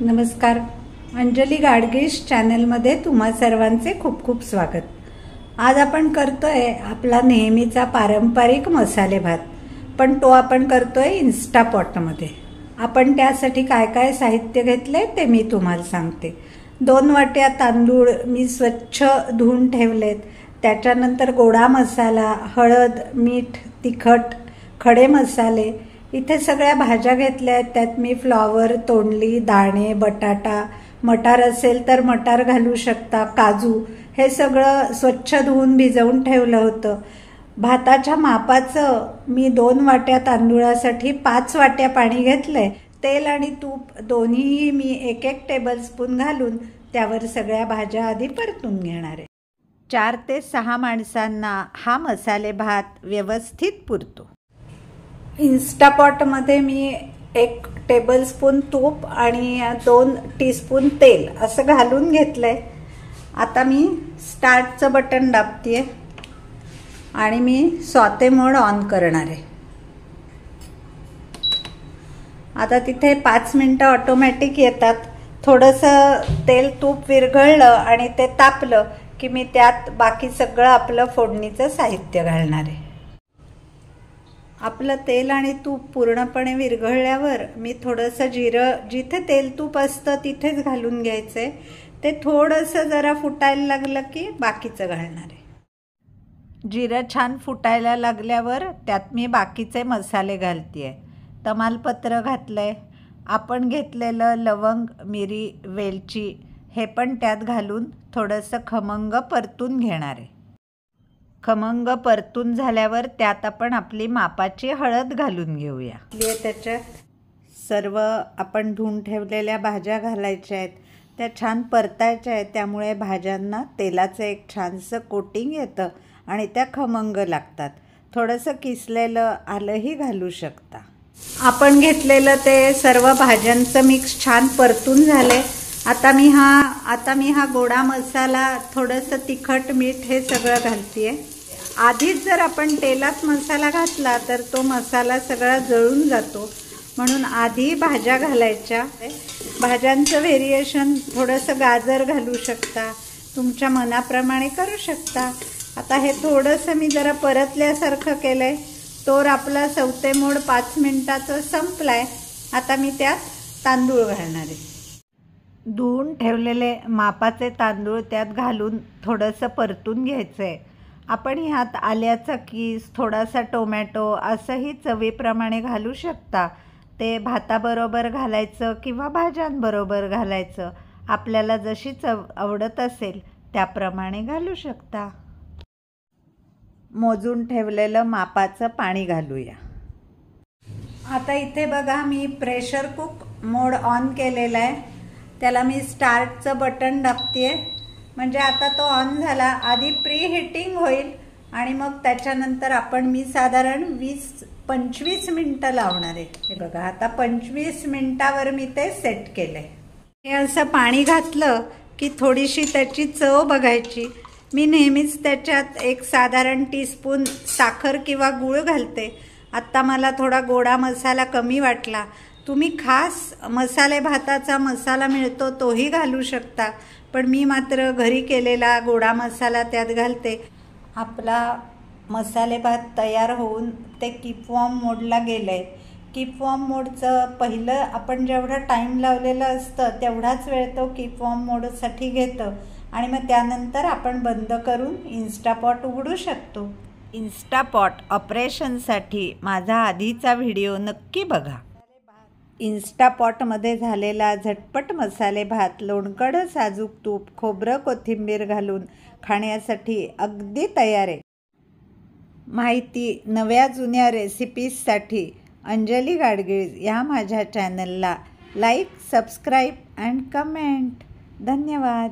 नमस्कार. अंजली गाडगीश चॅनलमध्ये तुम्हा सर्वांचे खूप खूप स्वागत. आज आपण करतोय आपला नेहमीचा पारंपरिक मसाले भात, पण तो आपण करतोय इन्स्टापॉटमध्ये. आपण त्यासाठी काय काय साहित्य घेतले ते मी तुम्हाला सांगते. 2 वाट्या तांदूळ मी स्वच्छ धुवून ठेवलेत. त्याच्यानंतर गोडा मसाला, हळद, मीठ, तिखट, खडे मसाले, इथे सगळ्या भाज्या घेतल्या आहेत. त्यात मी फ्लॉवर, तोंडली, दाणे, बटाटा, मटार असेल तर मटार घालू शकता, काजू, हे सगळं स्वच्छ धुवून भिजवून ठेवलं होतं. भाताच्या मापाचं मी 2 वाट्या तांदूळासाठी 5 वाट्या पाणी घेतलंय. तेल आणि तूप दोन्हीही मी 1-1 टेबलस्पून घालून त्यावर सगळ्या भाज्या आधी परतून घेणार आहे. 4 ते 6 माणसांना हा मसाले भात व्यवस्थित पुरतो. इन्स्टापॉटमध्ये मी 1 टेबलस्पून तूप आणि 2 टीस्पून तेल असं घालून घेतलंय. आता मी स्टार्टचं बटन दाबतेय आणि मी सॉते मोड ऑन करणार आहे. आता तिथे 5 मिनिटं ऑटोमॅटिक येतात. थोडंसं तेल तूप विरघळलं आणि ते तापलं की मी त्यात बाकी सगळं आपलं फोडणीचं साहित्य घालणार आहे. आपलं तेल आणि तूप पूर्णपणे विरघळल्यावर मी थोडंसं जिरं, जिथे तेल तूप असतं तिथेच घालून घ्यायचंय. ते थोडंसं जरा फुटायला लागलं की बाकीचं घालणार आहे. जिरं छान फुटायला लागल्यावर त्यात मी बाकीचे मसाले घालतेय. तमालपत्र घातलंय, आपण घेतलेलं लवंग, मिरी, वेलची हे पण त्यात घालून थोडंसं खमंग परतून घेणार आहे. खमंग परतून झाल्यावर त्यात आपण आपली मापाची हळद घालून घेऊया. त्याच्यात सर्व आपण धुवून ठेवलेल्या भाज्या घालायच्या आहेत. त्या छान परतायच्या आहेत. त्यामुळे भाज्यांना तेलाचं एक छानसं कोटिंग येतं आणि त्या खमंग लागतात. थोडंसं किसलेलं आलंही घालू शकता. आपण घेतलेलं ते सर्व भाज्यांचं मिक्स छान परतून झाले. आता मी हा गोडा मसाला, थोडंसं तिखट, मीठ हे सगळं घालतेय. आधीच जर आपण तेलात मसाला घातला तर तो मसाला सगळा जळून जातो, म्हणून आधी भाज्या घालायच्या. भाज्यांचं व्हेरिएशन थोडंसं गाजर घालू शकता, तुमच्या मनाप्रमाणे करू शकता. आता हे थोडंसं मी जरा परतल्यासारखं केलंय. तोर आपला सौते मोड 5 मिनिटाचं संपलाय. आता मी त्यात तांदूळ घालणार आहे. धुवून ठेवलेले मापाचे तांदूळ त्यात घालून थोडंसं परतून घ्यायचंय. आपण ह्यात आल्याचा कीस, थोडासा टोमॅटो असंही चवीप्रमाणे घालू शकता. ते भाताबरोबर घालायचं किंवा भाज्यांबरोबर घालायचं. आपल्याला जशी चव आवडत असेल त्याप्रमाणे घालू शकता. मोजून ठेवलेलं मापाचं पाणी घालूया. आता इथे बघा, मी प्रेशर कुक मोड ऑन केलेला आहे. त्याला मी स्टार्टचं बटन दाबतेय, म्हणजे आता तो ऑन झाला. आधी प्री हिटिंग होईल आणि मग त्याच्यानंतर मी साधारण 20-25 मिनिटं लावणार आहे. हे बघा, आता 25 मिनिटावर मी ते सेट केलंय. हे असं पाणी घातलं की थोडीशी त्याची चव बघायची. मी नेहमीच त्याच्यात 1 साधारण टीस्पून साखर किंवा गूळ घालते. आत्ता मला थोडा गोडा मसाला कमी वाटला. तुम्ही खास मसाले भाताचा मसाला मिळतो तोही घालू शकता, पण मी मात्र घरी केलेला गोडा मसाला त्यात घालते. आपला मसाले भात तयार होऊन ते कीप वॉर्म मोडला गेलंय. कीप वॉर्म मोडचं पहिलं आपण जेवढा टाईम लावलेलं असतं तेवढाच वेळ तो कीप वॉर्म मोडसाठी घेतं आणि मग त्यानंतर आपण बंद करून इन्स्टापॉट उघडू शकतो. इन्स्टापॉट ऑपरेशनसाठी माझा आधीचा व्हिडिओ नक्की बघा. इन्स्टापॉटमध्ये झालेला झटपट मसाले भात लोणकढं साजूक तूप, खोबरं, कोथिंबीर घालून खाण्यासाठी अगदी तयार आहे. माहिती, नव्या जुन्या रेसिपीजसाठी अंजली गाडगीळ या माझ्या चॅनलला लाईक, सबस्क्राईब अँड कमेंट. धन्यवाद.